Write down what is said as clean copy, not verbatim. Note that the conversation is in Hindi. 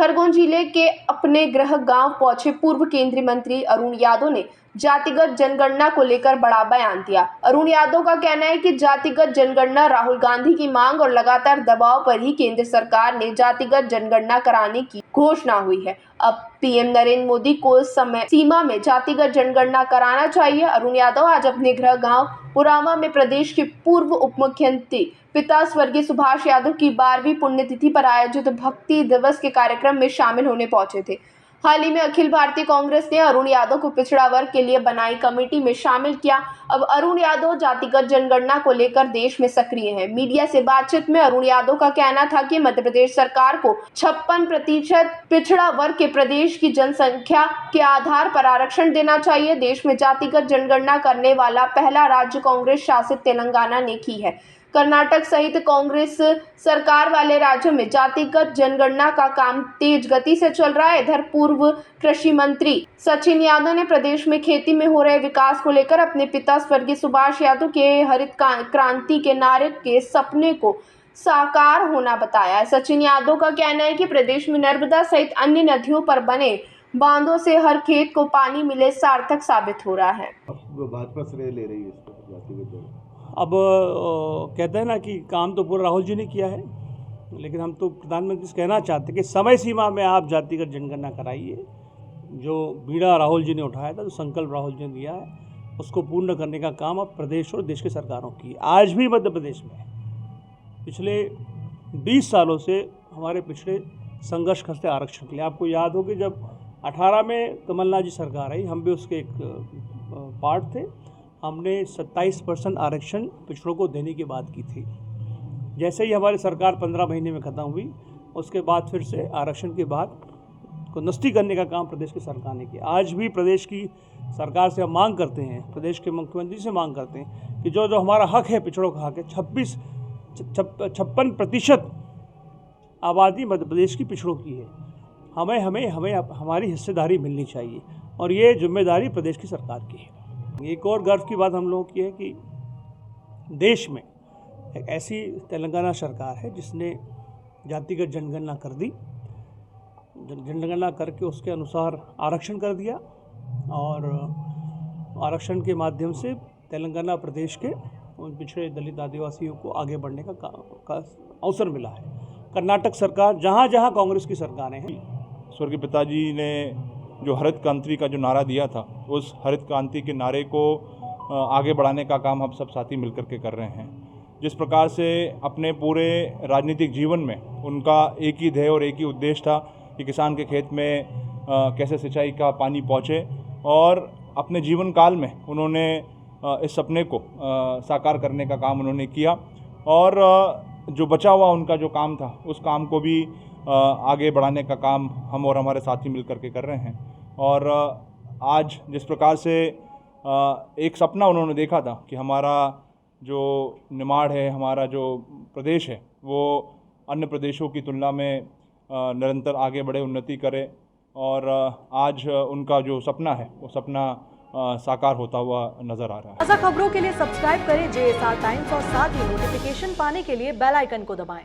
खरगोन जिले के अपने गृह गांव पहुंचे पूर्व केंद्रीय मंत्री अरुण यादव ने जातिगत जनगणना को लेकर बड़ा बयान दिया। अरुण यादव का कहना है कि जातिगत जनगणना राहुल गांधी की मांग और लगातार दबाव पर ही केंद्र सरकार ने जातिगत जनगणना कराने की घोषणा हुई है। अब पीएम नरेंद्र मोदी को समय सीमा में जातिगत जनगणना कराना चाहिए। अरुण यादव आज अपने गृह गांव पुरावा में प्रदेश के पूर्व उप मुख्यमंत्री पिता स्वर्गीय सुभाष यादव की 12वीं पुण्यतिथि पर आयोजित भक्ति दिवस के कार्यक्रम में शामिल होने पहुंचे थे। हाल ही में अखिल भारतीय कांग्रेस ने अरुण यादव को पिछड़ा वर्ग के लिए बनाई कमेटी में शामिल किया। अब अरुण यादव जातिगत जनगणना को लेकर देश में सक्रिय हैं। मीडिया से बातचीत में अरुण यादव का कहना था कि मध्य प्रदेश सरकार को 56% पिछड़ा वर्ग के प्रदेश की जनसंख्या के आधार पर आरक्षण देना चाहिए। देश में जातिगत जनगणना करने वाला पहला राज्य कांग्रेस शासित तेलंगाना ने की है। कर्नाटक सहित कांग्रेस सरकार वाले राज्यों में जातिगत जनगणना का काम तेज गति से चल रहा है। इधर पूर्व कृषि मंत्री सचिन यादव ने प्रदेश में खेती में हो रहे विकास को लेकर अपने पिता स्वर्गीय सुभाष यादव के हरित क्रांति के नारे के सपने को साकार होना बताया है। सचिन यादव का कहना है कि प्रदेश में नर्मदा सहित अन्य नदियों पर बने बांधों से हर खेत को पानी मिले सार्थक साबित हो रहा है। भाजपा श्रेय ले रही है इसको जातिगत। अब कहते हैं ना कि काम तो पूरा राहुल जी ने किया है, लेकिन हम तो प्रधानमंत्री से कहना चाहते हैं कि समय सीमा में आप जातिगत जनगणना कराइए। जो बीड़ा राहुल जी ने उठाया था, जो संकल्प राहुल जी ने दिया है, उसको पूर्ण करने का काम अब प्रदेश और देश की सरकारों की। आज भी मध्य प्रदेश में पिछले 20 सालों से हमारे पिछड़े संघर्ष करते आरक्षण के लिए। आपको याद हो कि जब 18 में कमलनाथ जी सरकार आई, हम भी उसके एक पार्ट थे। हमने 27% आरक्षण पिछड़ों को देने की बात की थी। जैसे ही हमारी सरकार 15 महीने में ख़त्म हुई, उसके बाद फिर से आरक्षण की बात को नस्ती करने का काम प्रदेश की सरकार ने किया। आज भी प्रदेश की सरकार से हम मांग करते हैं, प्रदेश के मुख्यमंत्री से मांग करते हैं कि जो हमारा हक है, पिछड़ों का हक है, 56% आबादी मध्य प्रदेश की पिछड़ों की है। हमें हमारी हिस्सेदारी मिलनी चाहिए और ये जिम्मेदारी प्रदेश की सरकार की है। एक और गर्व की बात हम लोगों की है कि देश में एक ऐसी तेलंगाना सरकार है जिसने जातिगत जनगणना कर दी, जनगणना करके उसके अनुसार आरक्षण कर दिया और आरक्षण के माध्यम से तेलंगाना प्रदेश के उन पिछड़े दलित आदिवासियों को आगे बढ़ने का अवसर मिला है। कर्नाटक सरकार, जहाँ जहाँ कांग्रेस की सरकारें हैं, स्वर्गीय पिताजी ने जो हरित क्रांति का जो नारा दिया था, उस हरित क्रांति के नारे को आगे बढ़ाने का काम हम सब साथी मिलकर के कर रहे हैं। जिस प्रकार से अपने पूरे राजनीतिक जीवन में उनका एक ही ध्येय और एक ही उद्देश्य था कि किसान के खेत में कैसे सिंचाई का पानी पहुँचे, और अपने जीवन काल में उन्होंने इस सपने को साकार करने का काम उन्होंने किया। और जो बचा हुआ उनका जो काम था, उस काम को भी आगे बढ़ाने का काम हम और हमारे साथी मिलकर के कर रहे हैं। और आज जिस प्रकार से एक सपना उन्होंने देखा था कि हमारा जो निमाड़ है, हमारा जो प्रदेश है, वो अन्य प्रदेशों की तुलना में निरंतर आगे बढ़े, उन्नति करे, और आज उनका जो सपना है वो सपना साकार होता हुआ नजर आ रहा है। ताज़ा खबरों के लिए सब्सक्राइब करें JSR टाइम्स और साथ ही नोटिफिकेशन पाने के लिए बेल आइकन को दबाएं।